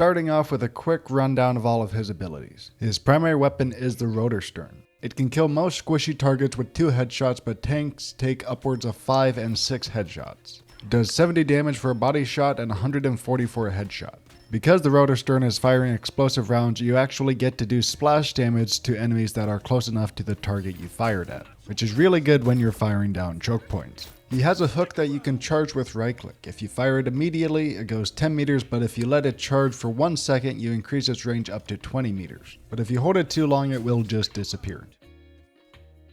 starting off with a quick rundown of all of his abilities. His primary weapon is the Roterstern. It can kill most squishy targets with 2 headshots, but tanks take upwards of 5 and 6 headshots. It does 70 damage for a body shot and 140 for a headshot. Because the Roterstern is firing explosive rounds, you actually get to do splash damage to enemies that are close enough to the target you fired at, which is really good when you're firing down choke points. He has a hook that you can charge with right click. If you fire it immediately, it goes 10 meters, but if you let it charge for 1 second, you increase its range up to 20 meters. But if you hold it too long, it will just disappear.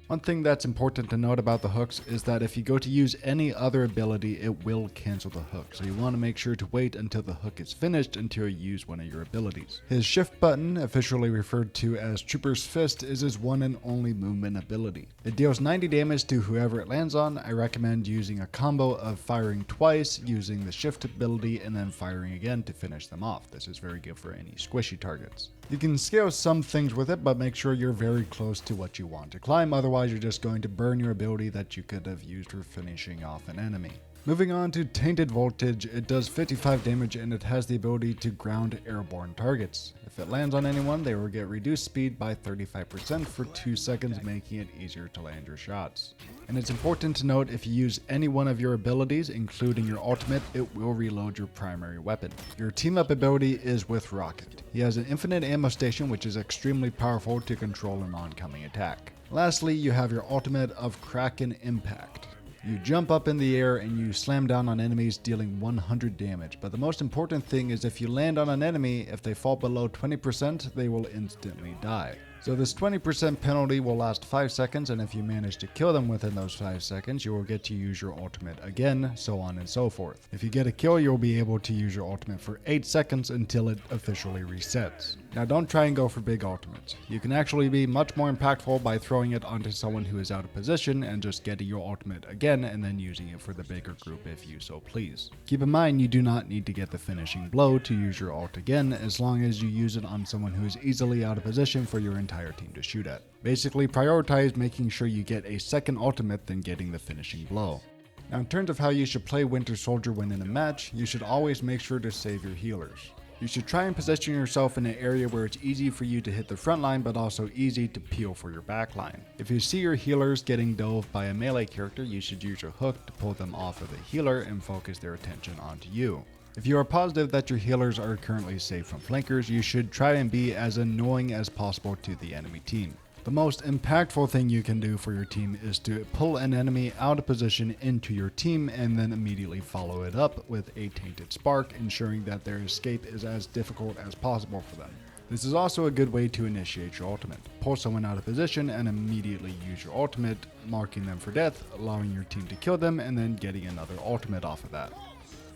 One thing that's important to note about the hooks is that if you go to use any other ability, it will cancel the hook. So you want to make sure to wait until the hook is finished until you use one of your abilities. His shift button, officially referred to as Trooper's Fist, is his one and only movement ability. It deals 90 damage to whoever it lands on. I recommend using a combo of firing twice, using the shift ability, and then firing again to finish them off. This is very good for any squishy targets. You can scale some things with it, but make sure you're very close to what you want to climb, otherwise you're just going to burn your ability that you could have used for finishing off an enemy. Moving on to Tainted Voltage, it does 55 damage and it has the ability to ground airborne targets. If it lands on anyone, they will get reduced speed by 35% for 2 seconds, making it easier to land your shots. And it's important to note, if you use any one of your abilities, including your ultimate, it will reload your primary weapon. Your Teamup ability is with Rocket. He has an infinite ammo station, which is extremely powerful to control an oncoming attack. Lastly, you have your ultimate of Kraken Impact. You jump up in the air and you slam down on enemies, dealing 100 damage. But the most important thing is, if you land on an enemy, if they fall below 20%, they will instantly die. So this 20% penalty will last 5 seconds, and if you manage to kill them within those 5 seconds, you will get to use your ultimate again, so on and so forth. If you get a kill, you'll be able to use your ultimate for 8 seconds until it officially resets. Now don't try and go for big ultimates. You can actually be much more impactful by throwing it onto someone who is out of position and just getting your ultimate again and then using it for the bigger group if you so please. Keep in mind, you do not need to get the finishing blow to use your ult again, as long as you use it on someone who is easily out of position for your entire team to shoot at. Basically, prioritize making sure you get a second ultimate than getting the finishing blow. Now in terms of how you should play Winter Soldier when in a match, you should always make sure to save your healers. You should try and position yourself in an area where it's easy for you to hit the front line, but also easy to peel for your back line. If you see your healers getting dove by a melee character, you should use your hook to pull them off of the healer and focus their attention onto you. If you are positive that your healers are currently safe from flankers, you should try and be as annoying as possible to the enemy team. The most impactful thing you can do for your team is to pull an enemy out of position into your team and then immediately follow it up with a Tainted Spark, ensuring that their escape is as difficult as possible for them. This is also a good way to initiate your ultimate. Pull someone out of position and immediately use your ultimate, marking them for death, allowing your team to kill them, and then getting another ultimate off of that.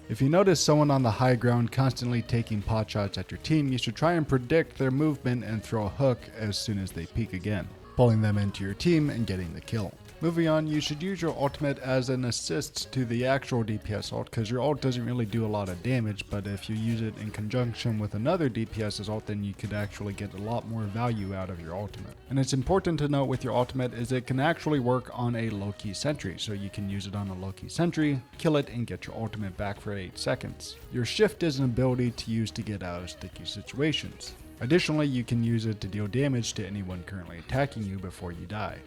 If you notice someone on the high ground constantly taking pot shots at your team, you should try and predict their movement and throw a hook as soon as they peek again, pulling them into your team and getting the kill. Moving on, you should use your ultimate as an assist to the actual DPS ult, because your ult doesn't really do a lot of damage, but if you use it in conjunction with another DPS's ult, then you could actually get a lot more value out of your ultimate. And it's important to note with your ultimate is it can actually work on a low-key sentry, so you can use it on a low-key sentry, kill it, and get your ultimate back for 8 seconds. Your shift is an ability to use to get out of sticky situations. Additionally, you can use it to deal damage to anyone currently attacking you before you die.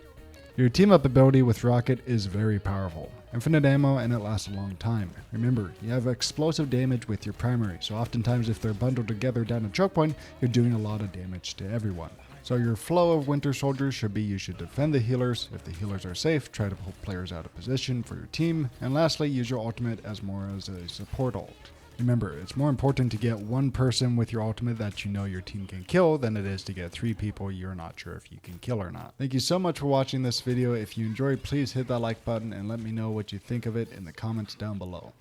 Your Teamup ability with Rocket is very powerful. Infinite ammo, and it lasts a long time. Remember, you have explosive damage with your primary, so oftentimes if they're bundled together down a choke point, you're doing a lot of damage to everyone. So your flow of Winter Soldiers should be, you should defend the healers. If the healers are safe, try to pull players out of position for your team. And lastly, use your ultimate as more as a support ult. Remember, it's more important to get one person with your ultimate that you know your team can kill than it is to get 3 people you're not sure if you can kill or not. Thank you so much for watching this video. If you enjoyed, please hit that like button and let me know what you think of it in the comments down below.